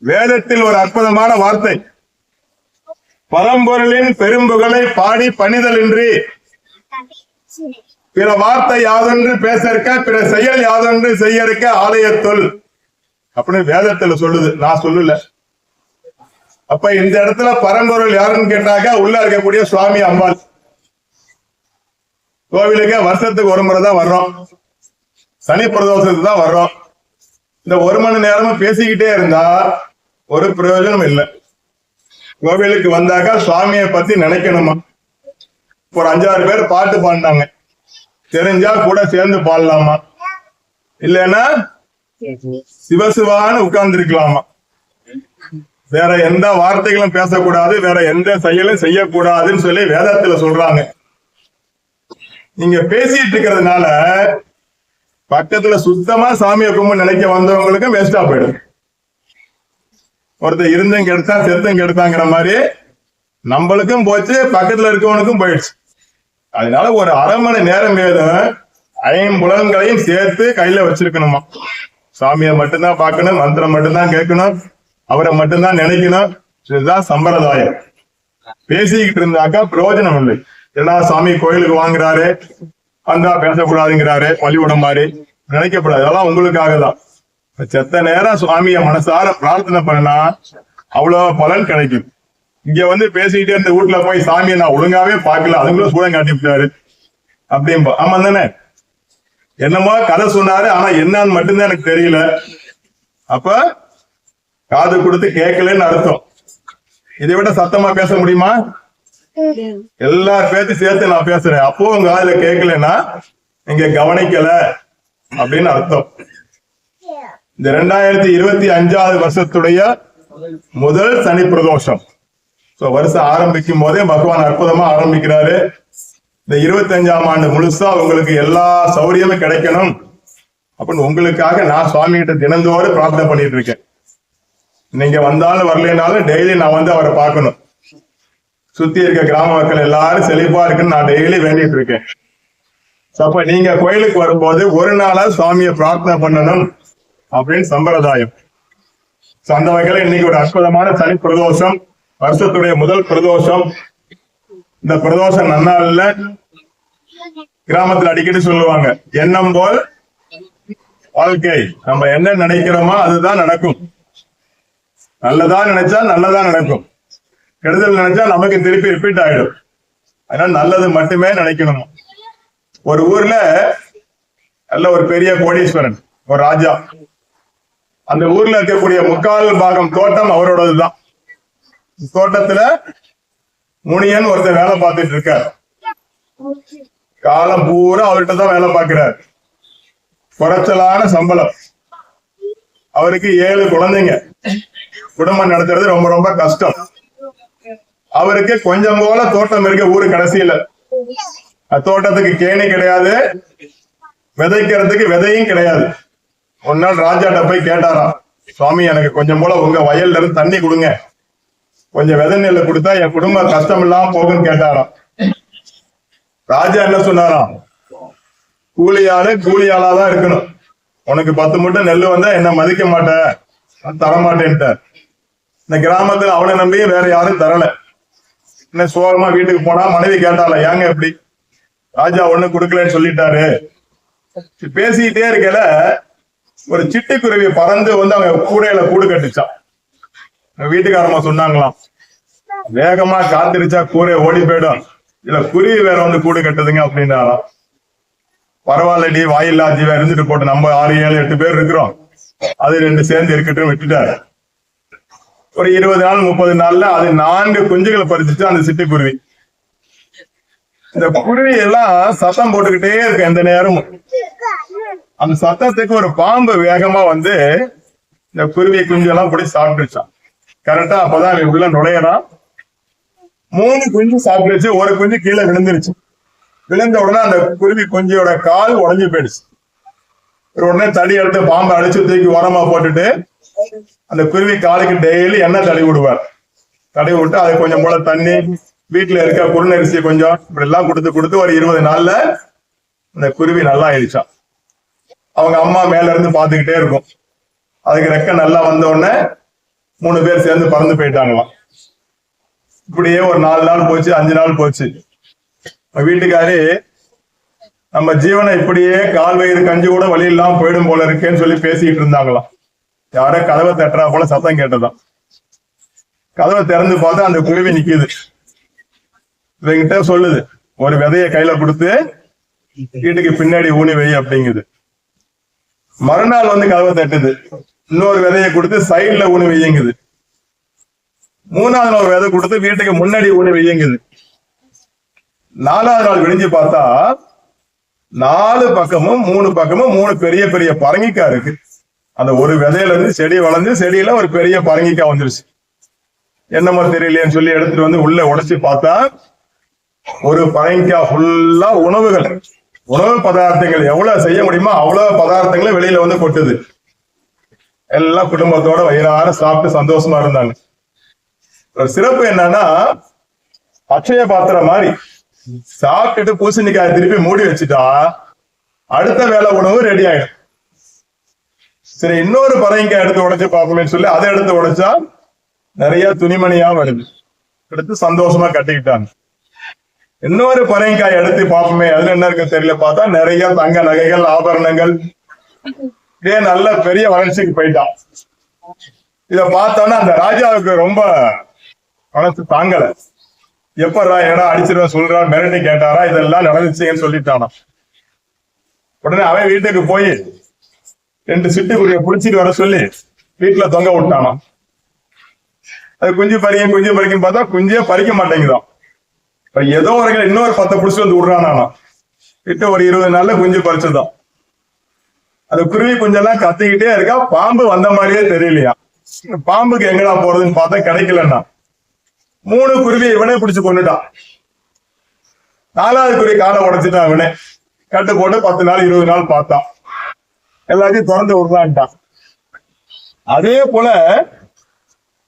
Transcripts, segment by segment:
வேதத்தில் ஒரு அற்புதமான வார்த்தை, பரம்பொருளின் பெரும்புகளை பாடி பணிதல் இன்றி பிற வார்த்தை யாதொன்று பேசற்க பிற செயல் யாதொன்று செய்யற்க ஆலயத்துள் அப்படின்னு வேதத்துல சொல்லுது, நான் சொல்லல. அப்ப இந்த இடத்துல பரம்பொருள் யாருன்னு கேட்டாக்க உள்ள இருக்கக்கூடிய சுவாமி அம்பாள். கோவிலுக்கு வருஷத்துக்கு ஒரு முறை தான் வர்றோம், சனி பிரதோஷத்துக்கு தான் வர்றோம். இந்த ஒரு மணி நேரமும் பேசிக்கிட்டே இருந்தா ஒரு பிரயோஜனம் இல்லை. கோவிலுக்கு வந்தாக்கா சுவாமியை பத்தி நினைக்கணுமா. ஒரு 5-6 பேர் பாட்டு பாடினாங்க, தெரிஞ்சா கூட சேர்ந்து பாடலாமா, இல்லைன்னா சிவசிவான்னு உட்கார்ந்து இருக்கலாமா. வேற எந்த வார்த்தைகளும் பேசக்கூடாது, வேற எந்த செயலும் செய்யக்கூடாதுன்னு சொல்லி வேதத்துல சொல்றாங்க. நீங்க பேசிட்டு இருக்கிறதுனால பக்கத்துல சுத்தமா சாமியை கும்பிட்டு நினைக்க வந்தவங்களுக்கும் வேஸ்டா போயிடும். ஒருத்தர் இருந்தும் கெடுத்தான் செத்தும் கெடுத்தாங்கிற மாதிரி நம்மளுக்கும் போச்சு, பக்கத்துல இருக்கவனுக்கும் போயிடுச்சு. அதனால ஒரு அரை மணி நேரம் வேதம் 5 புலன்களையும் சேர்த்து கையில வச்சிருக்கணுமா. சாமியை மட்டும்தான் பார்க்கணும், மந்திரம் மட்டும்தான் கேட்கணும், அவரை மட்டும்தான் நினைக்கணும். இதுதான் சம்பிரதாயம். பேசிக்கிட்டு இருந்தாக்கா பிரயோஜனம் இல்லை. ஏன்னா சாமி கோயிலுக்கு வாங்குறாரு, வந்தா பேசக்கூடாதுங்கிறாரு, வழிவிட மாதிரி நினைக்கப்படாது. அதெல்லாம் உங்களுக்காக தான். செத்த நேரம் சுவாமிய மனசார பிரார்த்தனை பண்ணா அவ்வளவு பலன் கிடைக்கும். இங்க வந்து பேசிக்கிட்டே இருந்த வீட்டுல போய் சாமியை நான் ஒழுங்காவே பார்க்கல, அதுங்களும் சூடம் காட்டிவிட்டாரு அப்படின்பா. ஆமா தானே, என்னமோ கதை சொன்னாரு, ஆனா என்னன்னு மட்டும்தான் எனக்கு தெரியல. அப்ப காது கொடுத்து கேட்கலன்னு அர்த்தம். இதை விட சத்தமா பேச முடியுமா? எல்லார் பேச்சு சேர்த்து நான் பேசுறேன், அப்போ உங்க காதுல கேட்கலன்னா இங்க கவனிக்கல அப்படின்னு அர்த்தம். இந்த 2025 வருஷத்துடைய முதல் சனி பிரதோஷம். வருஷம் ஆரம்பிக்கும் போதே பகவான் அற்புதமா ஆரம்பிக்கிறாரு. இந்த 25ஆம் ஆண்டு முழுசா உங்களுக்கு எல்லா சௌரியமும் கிடைக்கணும் அப்படின்னு உங்களுக்காக நான் சுவாமி கிட்ட தினந்தோறும் பிரார்த்தனை பண்ணிட்டு இருக்கேன். நீங்க வந்தாலும் வரலைனாலும் டெய்லி நான் வந்து அவரை பார்க்கணும். சுத்தி இருக்க கிராம மக்கள் எல்லாரும் செழிப்பா இருக்குன்னு நான் டெய்லி வேண்டிட்டு இருக்கேன். அப்ப நீங்க கோயிலுக்கு வரும்போது ஒரு நாளா சுவாமியை பிரார்த்தனை பண்ணணும் அப்படின்னு சம்பிரதாயம். அந்த வகையில இன்னைக்கு ஒரு அற்புதமான சனி பிரதோஷம், வருஷத்துடைய முதல் பிரதோஷம். இந்த பிரதோஷம் நன்னாள்ல கிராமத்துல அடிக்கடி சொல்லுவாங்க, எண்ணம் போல் வாழ்க்கை. நம்ம என்ன நினைக்கிறோமோ அதுதான் நடக்கும். நல்லதா நினைச்சா நல்லதா நடக்கும், கெடுதல் நினைச்சா நமக்கு திருப்பி ரிப்பீட் ஆயிடும். அதனால நல்லது மட்டுமே நினைக்கணும். ஒரு ஊர்ல நல்ல ஒரு பெரிய கோடீஸ்வரன், ஒரு ராஜா. அந்த ஊர்ல இருக்கக்கூடிய 3/4 பாகம் தோட்டம் அவரோடதுதான். தோட்டத்துல முனியன் ஒருத்தர் வேலை பார்த்துட்டு இருக்கார். காலம் பூரா அவர்கிட்ட தான் வேலை பார்க்கிறார். குறைச்சலான சம்பளம். அவருக்கு 7 குழந்தைங்க. குடும்பம் நடத்துறது ரொம்ப ரொம்ப கஷ்டம். அவருக்கு கொஞ்சம் போல தோட்டம் இருக்க ஊரு கடைசியில. தோட்டத்துக்கு கேணி கிடையாது, விதைக்கிறதுக்கு விதையும் கிடையாது. ஒரு நாள் ராஜாட்ட போய் கேட்டாராம், சுவாமி எனக்கு கொஞ்சம் போல உங்க வயல்ல இருந்து தண்ணி கொடுங்க, கொஞ்சம் விதை நெல்லை கொடுத்தா என் குடும்ப கஷ்டம் இல்லாம போகும்னு கேட்டாராம். ராஜா என்ன சொன்னாராம், கூலியாளாதான் இருக்கணும், உனக்கு 10 மூட்டை நெல்லு வந்தா என்ன மதிக்க மாட்டேன், தரமாட்டேன்ட்ட. இந்த கிராமத்துல அவனை நம்பியும் வேற யாரும் தரல. என்ன சோகமா வீட்டுக்கு போனா மனைவி கேட்டால, ஏங்க எப்படி ராஜா ஒண்ணு கொடுக்கலன்னு சொல்லிட்டாரு. பேசிக்கிட்டே இருக்கல ஒரு சிட்டுக்குருவி பறந்து வந்து அவங்க கூடையில கூடு கட்டுச்சான். வீட்டுக்காரமா சொன்னாங்களாம், வேகமா காத்திருச்சா கூரை ஓடி போயிடும், இல்ல குருவி வேற வந்து கூடு கட்டுதுங்க அப்படின்னாராம். பரவாயில்லடி, வாயில்லா ஜீவா இருந்துட்டு போட்டு, நம்ம 6, 7, 8 பேர் இருக்கிறோம், அது 2 சேர்ந்து இருக்கட்டும் விட்டுட்டாரு. ஒரு 20 நாள் 30 நாள்ல அது 4 குஞ்சுகளை பறிச்சுட்டு அந்த சிட்டுக்குருவி. இந்த குருவி எல்லாம் சத்தம் போட்டுக்கிட்டே இருக்கு எந்த நேரமும். அந்த சத்தத்துக்கு ஒரு பாம்பு வேகமா வந்து இந்த குருவி குஞ்செல்லாம் பிடிச்சி சாப்பிட்டுருச்சான். கரெக்டா அப்பதான் உள்ள நுழையறான். 3 குஞ்சு சாப்பிட்டுருச்சு, ஒரு குஞ்சு கீழே விழுந்துருச்சு. விழுந்த உடனே அந்த குருவி குஞ்சியோட கால் உடஞ்சு போயிடுச்சு. உடனே தடி எடுத்து பாம்பை அடிச்சு தூக்கி ஓரமா போட்டுட்டு அந்த குருவி காலுக்கு டெய்லி எண்ணெய் தடவி விடுவார். தடவி விட்டு அது கொஞ்சம் போல தண்ணி, வீட்டுல இருக்க குறுநரிசி கொஞ்சம் இப்படி எல்லாம் கொடுத்து ஒரு 20 நாள்ல அந்த குருவி நல்லா ஆயிடுச்சான். அவங்க அம்மா மேல இருந்து பாத்துக்கிட்டே இருக்கும். அதுக்கு ரெக்க நல்லா வந்த உடனே 3 பேர் சேர்ந்து பறந்து போயிட்டாங்களாம். இப்படியே ஒரு 4 நாள் போச்சு, 5 நாள் போச்சு. வீட்டுக்காரி நம்ம ஜீவனை இப்படியே கால் வயிறு கஞ்சி கூட வழி இல்லாம போயிடும் போல இருக்கேன்னு சொல்லி பேசிக்கிட்டு இருந்தாங்களாம். யாரோ கதவை தட்டுறா போல சத்தம் கேட்டதான். கதவை திறந்து பார்த்தா அந்த குருவி நிக்குது. இவங்கிட்ட சொல்லுது, ஒரு விதைய கையில கொடுத்து வீட்டுக்கு பின்னாடி ஊனி வை அப்படிங்குது. மறுநாள் வந்து கதவை தட்டுது, இன்னொரு விதைய கொடுத்து சைட்ல ஊனி வையுங்குது. 3வது நாள் விதை கொடுத்து வீட்டுக்கு முன்னாடி ஊனி வையுங்குது. 4வது நாள் விடிஞ்சு பார்த்தா 4 பக்கமும் 3 பக்கமும் 3 பெரிய பெரிய பரங்கிக்காய் இருக்கு. அந்த ஒரு விதையில இருந்து செடி வளர்ந்து செடியில ஒரு பெரிய பரங்கிக்காய் வந்துருச்சு. என்னமோ தெரியலையேன்னு சொல்லி எடுத்துட்டு வந்து உள்ள உடைச்சு பார்த்தா ஒரு பரங்கிக்காய் ஃபுல்லா உணவுகள், உணவு பதார்த்தங்கள் எவ்வளவு செய்ய முடியுமோ அவ்வளவு பதார்த்தங்களும் வெளியில வந்து கொட்டுது. எல்லாம் குடும்பத்தோட வயிறார சாப்பிட்டு சந்தோஷமா இருந்தாங்க. ஒரு சிறப்பு என்னன்னா, அட்சய பாத்திரம் மாதிரி சாப்பிட்டுட்டு பூசணிக்காய் திருப்பி மூடி வச்சுட்டா அடுத்த வேலை உணவு ரெடி ஆயிடும். சரி, இன்னொரு பரங்கிக்காய் எடுத்து உடைச்சு பார்ப்போமேன்னு சொல்லி அதை எடுத்து உடைச்சா நிறைய துணிமணியா வருது. எடுத்து சந்தோஷமா கட்டிக்கிட்டாங்க. இன்னொரு பரங்கிக்காய் எடுத்து பார்ப்போமே, அதுல என்ன இருக்கு தெரியல, பார்த்தா நிறைய தங்க நகைகள், ஆபரணங்கள், இதே நல்ல பெரிய வளர்ச்சிக்கு போயிட்டான். இத பார்த்தோன்னா அந்த ராஜாவுக்கு ரொம்ப மனசு தாங்கல. எப்படா ஏன்னா அடிச்சிருவேன் சொல்றான், மிரட்டி கேட்டாரா, இதெல்லாம் நடந்துச்சுன்னு சொல்லிட்டானா. உடனே அவன் வீட்டுக்கு போய் 2 சிட்டுக்குருவிய புடிச்சிட்டு வர சொல்லி வீட்டுல தொங்க விட்டானா. அது குஞ்சு பறிக்கும் பார்த்தா குஞ்சே பறிக்க மாட்டேங்குதான். ஏதோ ஒரு இன்னொரு 10 புடிச்சு வந்து விடுறானா. கிட்ட ஒரு 20 நாள்ல குஞ்சு பறிச்சதான். அந்த குருவி குஞ்செல்லாம் கத்திக்கிட்டே இருக்கா. பாம்பு வந்த மாதிரியே தெரியலையா. பாம்புக்கு எங்கடா போறதுன்னு பார்த்தா கிடைக்கலன்னா 3 குருவியை இவனே பிடிச்சு கொண்டுட்டான். 4வது குருவி காலை உடைச்சிட்டான். இவனே கட்டு போட்டு 10 நாள் 20 நாள் பார்த்தான். எல்லாத்தையும் திறந்து விடுறான்ட்டான். அதே போல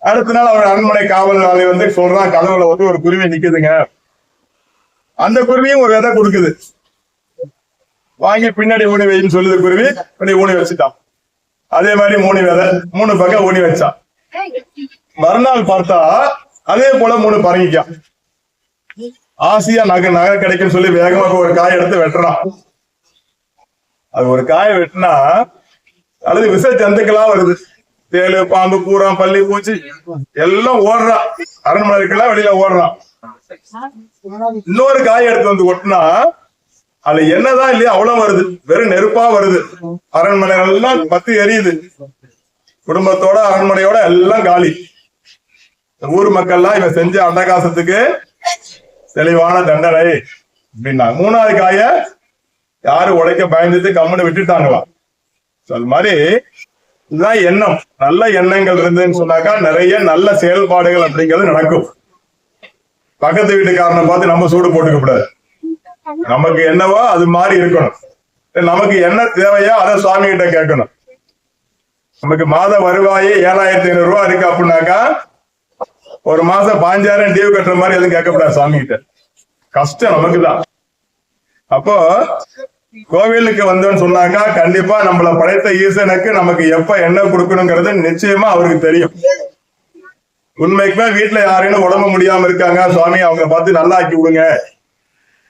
அடுத்த நாள் அவன் அரண்மனை காவல் ஆளை வந்து சொல்றான், கதவுல வந்து ஒரு குருவி நிக்குதுங்க. அந்த குருவியும் ஒரு விதை கொடுக்குது, வாங்கி பின்னாடி ஊனி வைன்னு சொல்லுது. குருவி பின்னாடி ஊனி வச்சுட்டான். அதே மாதிரி 3 விதை 3 பக்கம் ஊனி வச்சான். மறுநாள் பார்த்தா அதே போல 3 பரங்கிக்காய். ஆசையா நகை கிடைக்கும் சொல்லி வேகமாக ஒரு காய் எடுத்து வெட்டுறான். அது ஒரு காயை வெட்டினா அல்லது விச ஜந்துக்களா வருது. தேளு, பாம்பு, பூரா, பள்ளி, பூச்சி எல்லாம் ஓடுறான். அரண்மனைக்கெல்லாம் வெளியில ஓடுறான். இன்னொரு காய் எடுத்து வந்து ஒட்டினா அதுல என்னதான் இல்லையா அவ்வளவு வருது. வெறும் நெருப்பா வருது. அரண்மனை எல்லாம் பத்தி எரியுது. குடும்பத்தோட அரண்மனையோட எல்லாம் காலி. ஊர் மக்கள்லாம் இவன் செஞ்ச அட்டகாசத்துக்கு தெளிவான தண்டனை அப்படின்னா. 3வது காய யாரு உடைக்க பயந்துட்டு கம்முன்னு விட்டுட்டாங்களாம். அது மாதிரி இதுதான் எண்ணம். நல்ல எண்ணங்கள் இருந்துன்னு சொன்னாக்கா நிறைய நல்ல செயல்பாடுகள் அப்படிங்கிறது நடக்கும். பக்கத்து வீட்டுக்காரனை பார்த்து நம்ம சூடு போட்டுக்க கூடாது. நமக்கு என்னவோ அது மாதிரி இருக்கணும். நமக்கு என்ன தேவையோ அதை சுவாமி கிட்ட கேட்கணும். நமக்கு மாத வருவாயே 7500 ரூபாய் இருக்கு அப்படின்னாக்கா ஒரு மாசம் 5000 டியூ கட்டுற மாதிரி எதுவும் கேட்கக்கூடாது சாமி கிட்ட. கஷ்டம் நமக்குதான். அப்போ கோவிலுக்கு வந்தோன்னு சொன்னாக்கா கண்டிப்பா நம்மள படைத்த ஈசனுக்கு நமக்கு எப்ப என்ன கொடுக்கணுங்கிறது நிச்சயமா அவருக்கு தெரியும். உண்மைக்குமே வீட்டுல யாரையும் உடம்பு முடியாம இருக்காங்க, சுவாமி அவங்க பார்த்து நல்லா ஆக்கி விடுங்க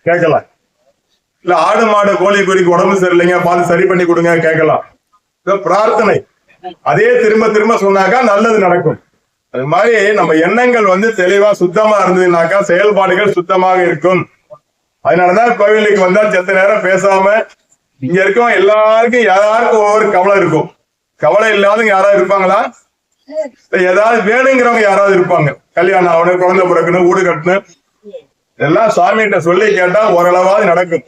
கேட்கலாம். இல்ல ஆடு மாடு கோழி குறிக்கு உடம்பு சரியில்லைங்க பார்த்து சரி பண்ணி கொடுங்க கேட்கலாம். பிரார்த்தனை அதே திரும்ப திரும்ப சொன்னாக்கா நல்லது நடக்கும். அது மாதிரி நம்ம எண்ணங்கள் வந்து தெளிவா சுத்தமா இருந்ததுனாக்கா செயல்பாடுகள் சுத்தமாக இருக்கும். அதனாலதான் கோவிலுக்கு வந்தால் செத்த நேரம் பேசாம இங்க இருக்கோம். எல்லாருக்கும் யாருக்கும் ஒவ்வொரு கவலை இருக்கும். கவலை இல்லாதவங்க யாராவது இருப்பாங்களா? ஏதாவது வேணுங்கிறவங்க யாராவது இருப்பாங்க. கல்யாணம் ஆகணும், குழந்தை பிறக்கணும், வீடு கட்டணும், எல்லாம் சாமிகிட்ட சொல்லி கேட்டா ஓரளவாவது நடக்கும்.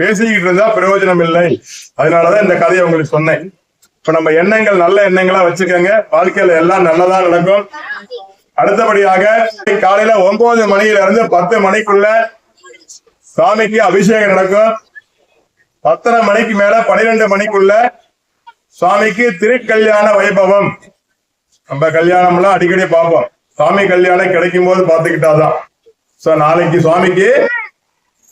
பேசிக்கிட்டு இருந்தா பிரயோஜனம் இல்லை. அதனாலதான் இந்த கதையை உங்களுக்கு சொன்னேன். இப்ப நம்ம எண்ணங்கள் நல்ல எண்ணங்களா வச்சுக்கோங்க. வாழ்க்கையில எல்லாம் நல்லதா நடக்கும். அடுத்தபடியாக காலையில 9 மணியில இருந்து 10 மணிக்குள்ள சாமிக்கு அபிஷேகம் நடக்கும். 10:30 மணிக்கு மேல 12 மணிக்குள்ள சுவாமிக்கு திருக்கல்யாண வைபவம். நம்ம கல்யாணம் எல்லாம் அடிக்கடி பார்ப்போம். சாமி கல்யாணம் கிடைக்கும் போது பார்த்துக்கிட்டாதான். சோ நாளைக்கு சுவாமிக்கு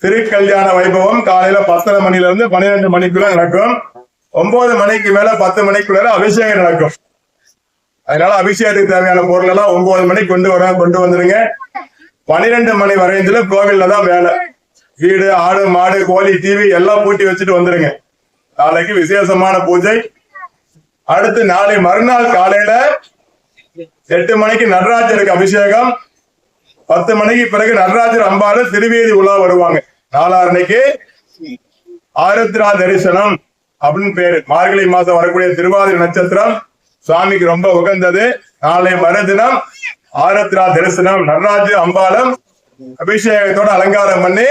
திருக்கல்யாண வைபவம் காலையில 10:30 மணில இருந்து 12 மணிக்குள்ள நடக்கும். 9 மணிக்கு மேல 10 மணிக்குள்ள அபிஷேகம் நடக்கும். அதனால அபிஷேகத்துக்கு தேவையான பொருள் எல்லாம் 9 மணிக்கு கொண்டு வந்துருங்க. 12 மணி வரையில கோவில்ல தான் வேலை. வீடு, ஆடு, மாடு, கோழி, டிவி எல்லாம் பூட்டி வச்சுட்டு வந்துருங்க. நாளைக்கு விசேஷமான பூஜை. அடுத்து நாளை மறுநாள் காலையில 8 மணிக்கு நடராஜருக்கு அபிஷேகம். 10 மணிக்கு பிறகு நடராஜர் அம்பாள் திருவீதி உலா வருவாங்க. நாளான்னைக்கு ஆருத்ரா தரிசனம் அப்படின்னு பேரு. மார்கழி மாசம் வரக்கூடிய திருவாதிரை நட்சத்திரம் சுவாமிக்கு ரொம்ப உகந்தது. நாளை மறுதினம் ஆருத்ரா தரிசனம். நடராஜர் அம்பாளும் அபிஷேகத்தோட அலங்காரம் பண்ணி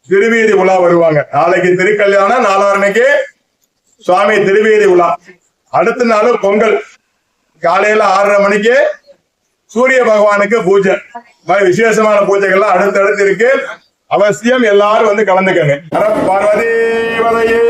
திருவீதி உலா வருவாங்க. நாளைக்கு திருக்கல்யாணம், நாளான்னைக்கு சுவாமி திருவீதி உலா. அடுத்த நாள் பொங்கல். காலையில 6:30 மணிக்கு சூரிய பகவானுக்கு பூஜை. மாதிரி விசேஷமான பூஜைகள்லாம் அடுத்தடுத்து இருக்கு. அவசியம் எல்லாரும் வந்து கலந்துக்கங்க. பார்வதி வதையே.